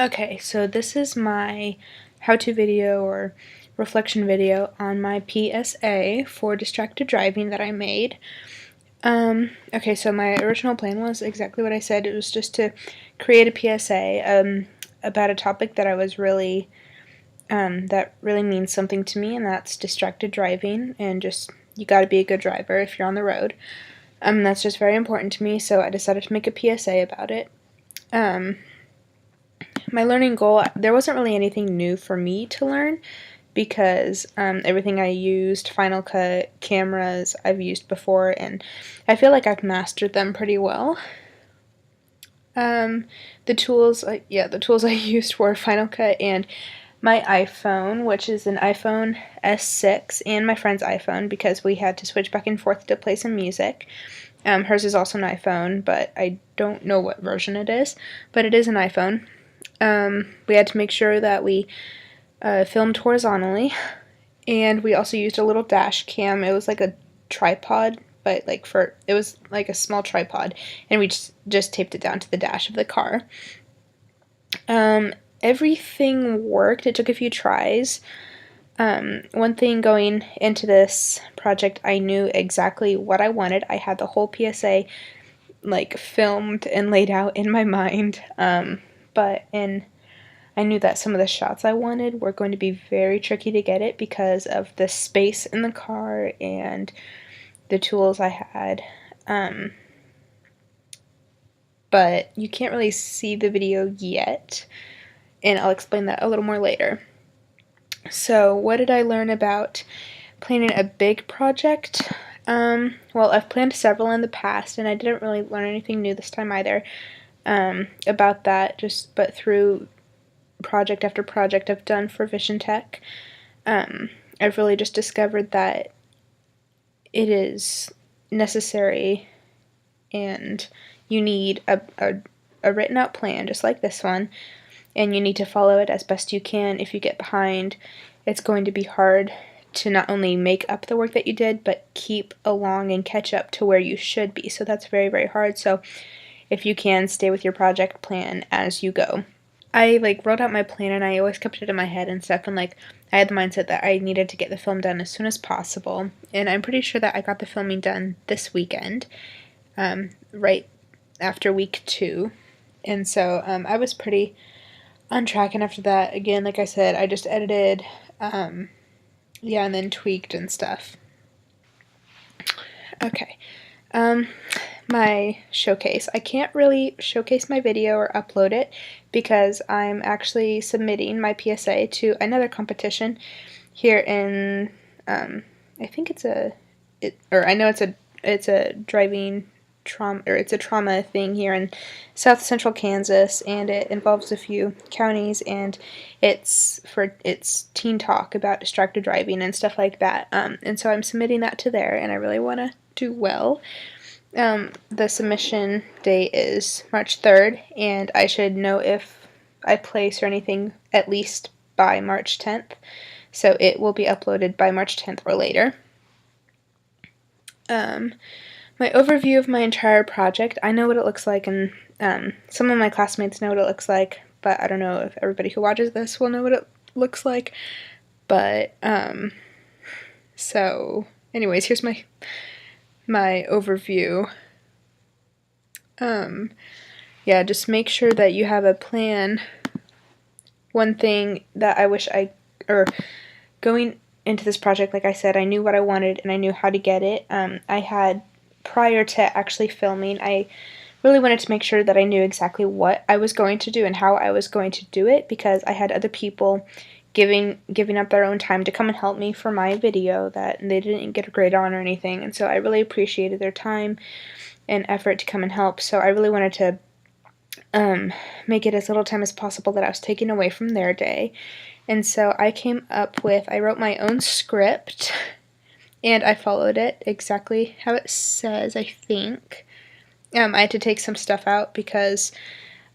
Okay, so this is my how-to video or reflection video on my PSA for distracted driving that I made. Okay, so my original plan was exactly what I said. It was just to create a PSA about a topic that I was really, that really means something to me, and that's distracted driving, and just, you gotta be a good driver if you're on the road. That's just very important to me, so I decided to make a PSA about it. My learning goal, there wasn't really anything new for me to learn because everything I used, Final Cut, cameras, I've used before, and I feel like I've mastered them pretty well. The tools I used were Final Cut and my iPhone, which is an iPhone S6, and my friend's iPhone because we had to switch back and forth to play some music. Hers is also an iPhone, but I don't know what version it is, but it is an iPhone. We had to make sure that we filmed horizontally, and we also used a little dash cam. It was like a tripod, but it was like a small tripod, and we just taped it down to the dash of the car. Everything worked. It took a few tries. One thing going into this project, I knew exactly what I wanted. I had the whole PSA filmed and laid out in my mind. I knew that some of the shots I wanted were going to be very tricky to get it because of the space in the car and the tools I had. But you can't really see the video yet, and I'll explain that a little more later. So, what did I learn about planning a big project? Well, I've planned several in the past, and I didn't really learn anything new this time either about that, but through project after project I've done for Vision Tech, I've really just discovered that it is necessary and you need a written out plan just like this one, and you need to follow it as best you can. If you get behind, it's going to be hard to not only make up the work that you did, but keep along and catch up to where you should be. So that's very, very hard. So if you can, stay with your project plan as you go. I wrote out my plan, and I always kept it in my head and stuff, and I had the mindset that I needed to get the film done as soon as possible, and I'm pretty sure that I got the filming done this weekend, right after week 2, and so I was pretty on track. And after that, again, like I said, I just edited, and then tweaked and stuff. Okay. My showcase. I can't really showcase my video or upload it because I'm actually submitting my PSA to another competition here in, I think it's a driving trauma, or it's a trauma thing here in South Central Kansas, and it involves a few counties, and it's teen talk about distracted driving and stuff like that. And so I'm submitting that to there, and I really want to do well. The submission date is March 3rd, and I should know if I place or anything at least by March 10th, so it will be uploaded by March 10th or later. My overview of my entire project, I know what it looks like, and some of my classmates know what it looks like, but I don't know if everybody who watches this will know what it looks like. But, so, anyways, here's my overview. Yeah, just make sure that you have a plan. One thing that I wish going into this project, like I said, I knew what I wanted and I knew how to get it. I had, prior to actually filming, I really wanted to make sure that I knew exactly what I was going to do and how I was going to do it, because I had other people giving up their own time to come and help me for my video that they didn't get a grade on or anything, and so I really appreciated their time and effort to come and help. So I really wanted to make it as little time as possible that I was taking away from their day. And so I wrote my own script, and I followed it exactly how it says, I think. I had to take some stuff out because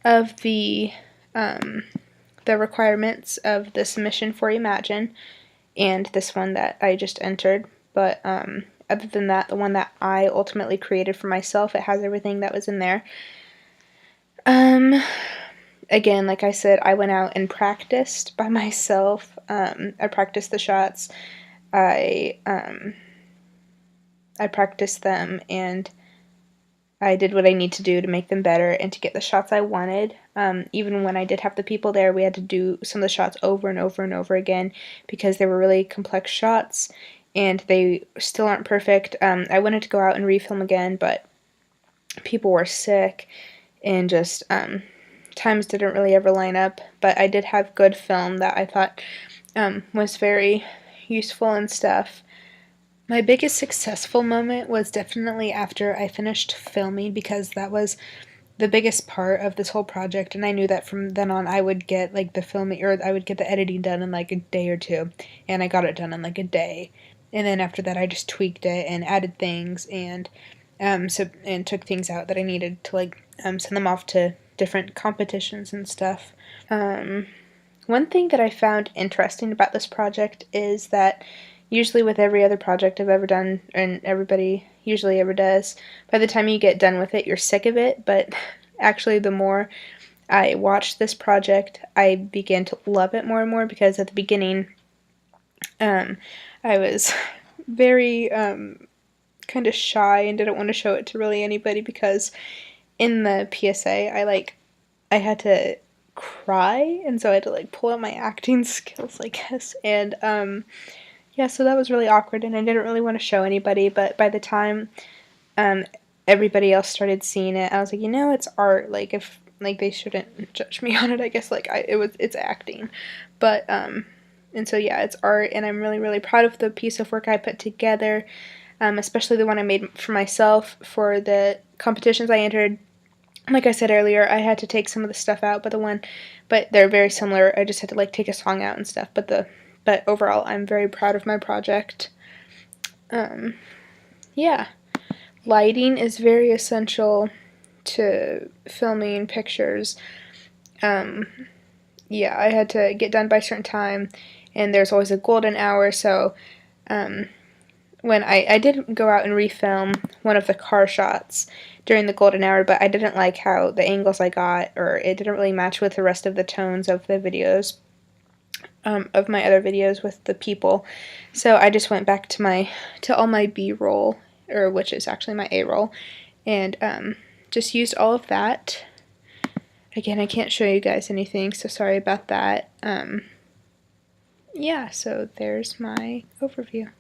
of the requirements of the submission for Imagine and this one that I just entered. But other than that, the one that I ultimately created for myself, it has everything that was in there. again, like I said, I went out and practiced by myself. I practiced the shots. I practiced them, and I did what I need to do to make them better and to get the shots I wanted. Even when I did have the people there, we had to do some of the shots over and over and over again because they were really complex shots and they still aren't perfect. I wanted to go out and refilm again, but people were sick and just times didn't really ever line up. But I did have good film that I thought was very useful and stuff. My biggest successful moment was definitely after I finished filming, because that was the biggest part of this whole project, and I knew that from then on I would get like the filming, or I would get the editing done in like a day or two, and I got it done in like a day. And then after that I just tweaked it and added things, and took things out that I needed to like send them off to different competitions and stuff. One thing that I found interesting about this project is that usually with every other project I've ever done, and everybody usually ever does, by the time you get done with it, you're sick of it. But actually, the more I watched this project, I began to love it more and more, because at the beginning, I was very kind of shy and didn't want to show it to really anybody, because in the PSA, I had to cry, and so I had to like pull out my acting skills, I guess, and yeah, so that was really awkward, and I didn't really want to show anybody. But by the time everybody else started seeing it, I was like, it's art. Like, if like they shouldn't judge me on it, I guess. Like, it's acting, but and so yeah, it's art, and I'm really really proud of the piece of work I put together, especially the one I made for myself for the competitions I entered. Like I said earlier, I had to take some of the stuff out, but they're very similar. I just had to like take a song out and stuff. But overall, I'm very proud of my project. Yeah, lighting is very essential to filming pictures. Yeah, I had to get done by a certain time, and there's always a golden hour. So when I did go out and refilm one of the car shots during the golden hour, but I didn't like how the angles I got, or it didn't really match with the rest of the tones of the videos, of my other videos with the people. So I just went back to all my B-roll, or which is actually my A-roll, and just used all of that. Again, I can't show you guys anything, so sorry about that. Yeah, so there's my overview.